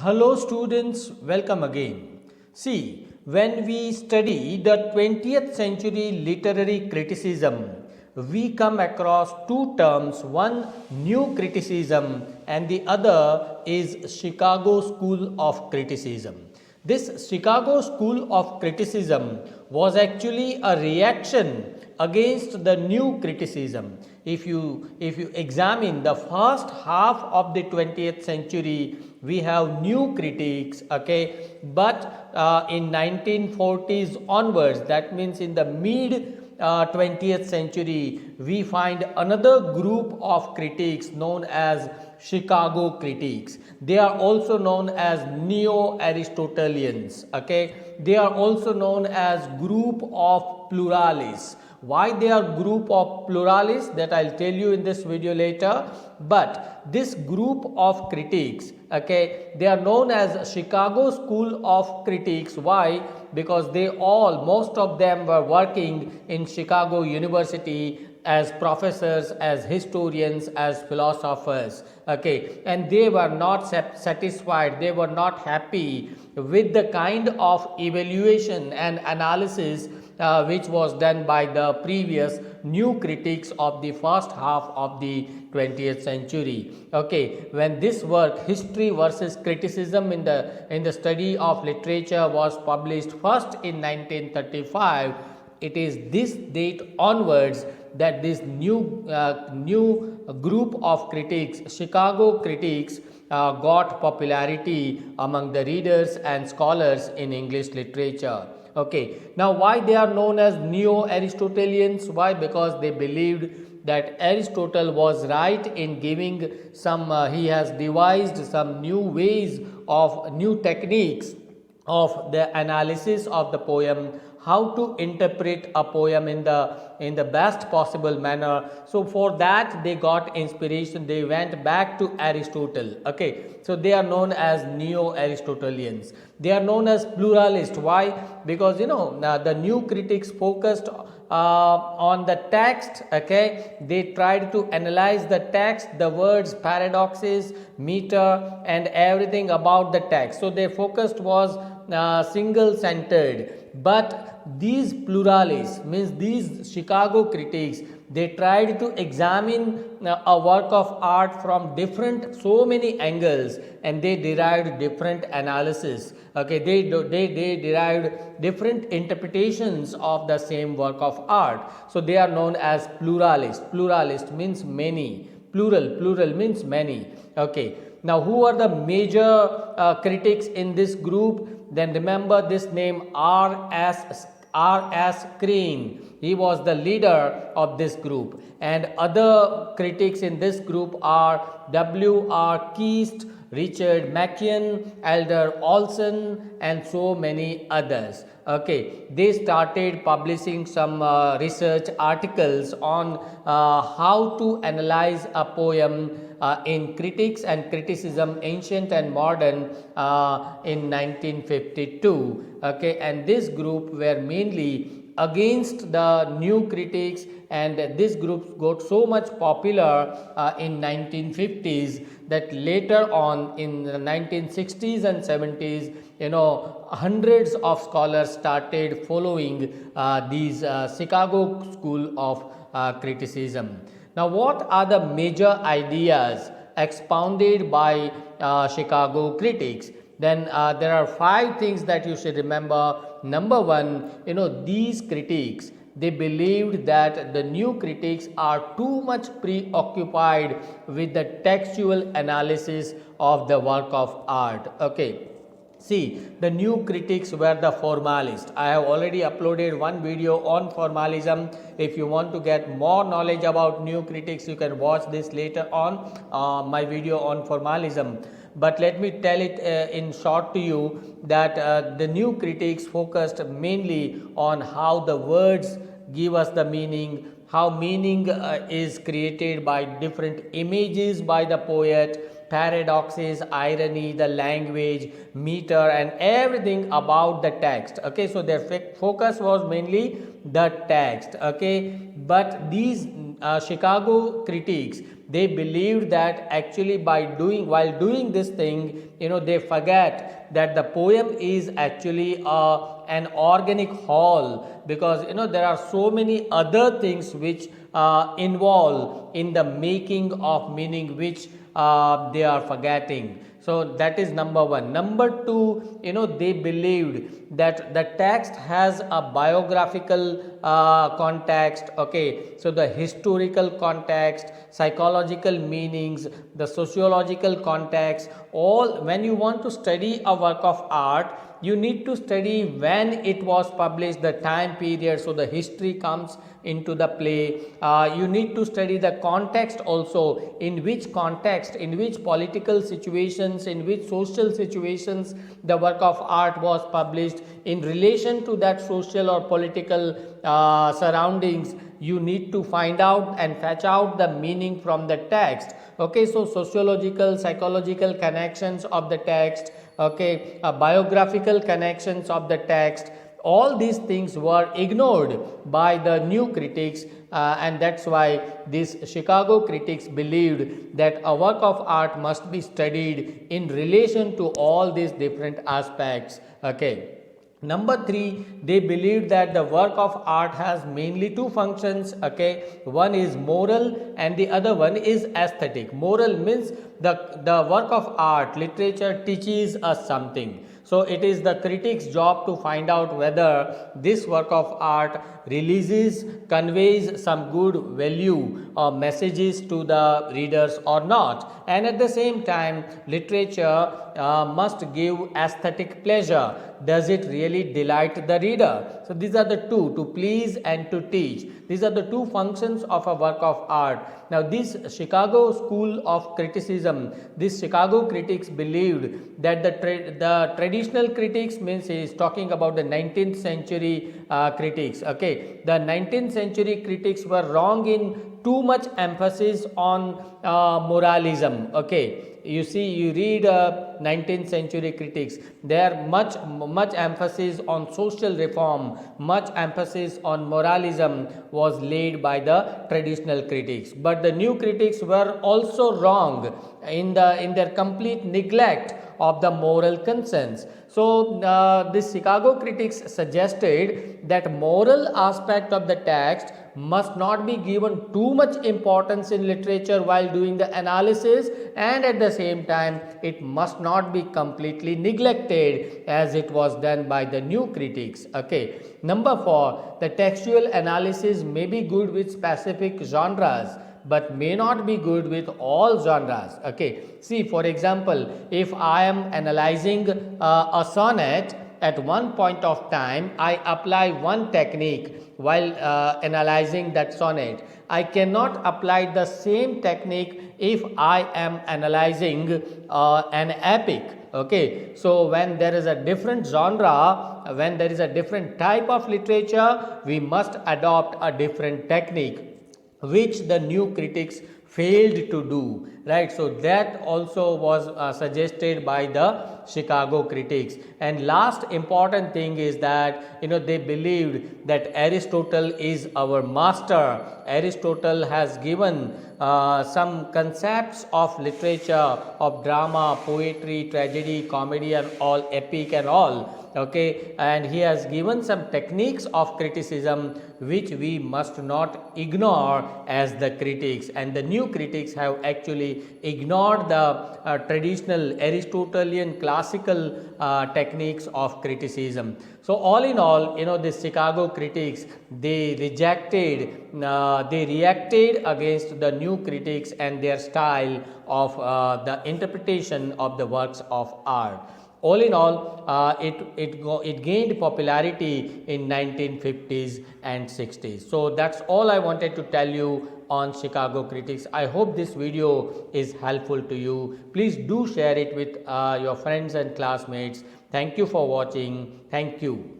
Hello students, welcome again. See, when we study the 20th century literary criticism, we come across two terms, one new criticism and the other is Chicago School of Criticism. This Chicago School of Criticism was actually a reaction against the new criticism. If you examine the first half of the 20th century, we have new critiques, okay, but in 1940s onwards, that means in the mid 20th century, we find another group of critics known as Chicago critics. They are also known as neo-Aristotelians. Okay, they are also known as group of pluralists. Why they are group of pluralists, that I'll tell you in this video later. But this group of critics, okay, they are known as Chicago School of Critics. Why? Because most of them were working in Chicago University as professors, as historians, as philosophers, okay, and they were not satisfied, they were not happy with the kind of evaluation and analysis which was done by the previous new critics of the first half of the 20th century. Okay, when this work History versus Criticism in the study of literature was published first in 1935, it is this date onwards that this new group of critics, Chicago critics, got popularity among the readers and scholars in English literature. Okay, now why they are known as neo-Aristotelians? Why? Because they believed that Aristotle was right in giving some, he has devised some new ways of new techniques of the analysis of the poem, how to interpret a poem in the best possible manner. So for that they got inspiration, they went back to Aristotle. Okay, so they are known as neo-Aristotelians. They are known as pluralist. Why? Because the new critics focused on the text. Okay, they tried to analyze the text, the words, paradoxes, meter and everything about the text. So their focus was single centered. But these pluralists, means these Chicago critics, they tried to examine a work of art from so many angles, and they derived different analysis. Okay, they derived different interpretations of the same work of art. So they are known as pluralist. Pluralist means many, plural means many. Okay, now who are the major critics in this group? Then remember this name, R.S. Crane. He was the leader of this group, and other critics in this group are W.R. Keast, Richard Makian, Elder Olson, and so many others. Okay, they started publishing some research articles on how to analyze a poem in Critics and Criticism, Ancient and Modern, in 1952. Okay, and this group were mainly against the new critics, and this group got so much popular in 1950s that later on in the 1960s and 70s, hundreds of scholars started following these Chicago School of Criticism. Now, what are the major ideas expounded by Chicago critics? Then there are 5 things that you should remember. Number 1, these critics, they believed that the new critics are too much preoccupied with the textual analysis of the work of art. Okay. See, the new critics were the formalists. I have already uploaded one video on formalism. If you want to get more knowledge about new critics, you can watch this later on, my video on formalism. But let me tell it in short to you that the new critics focused mainly on how the words give us the meaning, how meaning is created by different images by the poet, paradoxes, irony, the language, meter and everything about the text. Okay, so their focus was mainly the text. Okay, but these Chicago critics, They believed that actually while doing this thing, they forget that the poem is actually an organic whole, because there are so many other things which involve in the making of meaning, which they are forgetting. So that is number one. Number two, they believed that the text has a biographical context. Okay, so the historical context, psychological meanings, the sociological context, all. When you want to study a work of art, you need to study when it was published, the time period, so the history comes into the play. You need to study the context also, in which context, in which political situations, in which social situations the work of art was published. In relation to that social or political surroundings, you need to find out and fetch out the meaning from the text. Okay, so sociological, psychological connections of the text, okay, biographical connections of the text, all these things were ignored by the new critics, and that's why these Chicago critics believed that a work of art must be studied in relation to all these different aspects. Okay. Number three, they believed that the work of art has mainly two functions. Okay, one is moral and the other one is aesthetic. Moral means the work of art, literature teaches us something. So it is the critic's job to find out whether this work of art conveys some good value or messages to the readers or not. And at the same time, literature must give aesthetic pleasure. Does it really delight the reader? So these are the two, to please and to teach. These are the two functions of a work of art. Now this Chicago school of criticism, these Chicago critics believed that the traditional critics, means he is talking about the 19th century critics. Okay, the 19th century critics were wrong in too much emphasis on moralism. Okay, you see, you read 19th century critics, there much emphasis on social reform, much emphasis on moralism was laid by the traditional critics. But the new critics were also wrong in their complete neglect of the moral concerns. So the Chicago critics suggested that moral aspect of the text must not be given too much importance in literature while doing the analysis, and at the same time it must not be completely neglected as it was done by the new critics. Okay. Number four, the textual analysis may be good with specific genres but may not be good with all genres. Okay, see, for example, if I am analyzing a sonnet, at one point of time I apply one technique while analyzing that sonnet. I cannot apply the same technique if I am analyzing an epic. Okay, so when there is a different genre, when there is a different type of literature, we must adopt a different technique, which the new critics failed to do, right? So that also was suggested by the Chicago critics. And last important thing is that they believed that Aristotle is our master. Aristotle has given some concepts of literature, of drama, poetry, tragedy, comedy and all, epic and all. Okay, and he has given some techniques of criticism which we must not ignore as the critics, and the new critics have actually ignored the traditional Aristotelian classical techniques of criticism. So all in all, the Chicago critics, they reacted against the new critics and their style of the interpretation of the works of art. All in all, it gained popularity in 1950s and 60s. So that's all I wanted to tell you on Chicago critics. I hope this video is helpful to you. Please do share it with your friends and classmates. Thank you for watching. Thank you.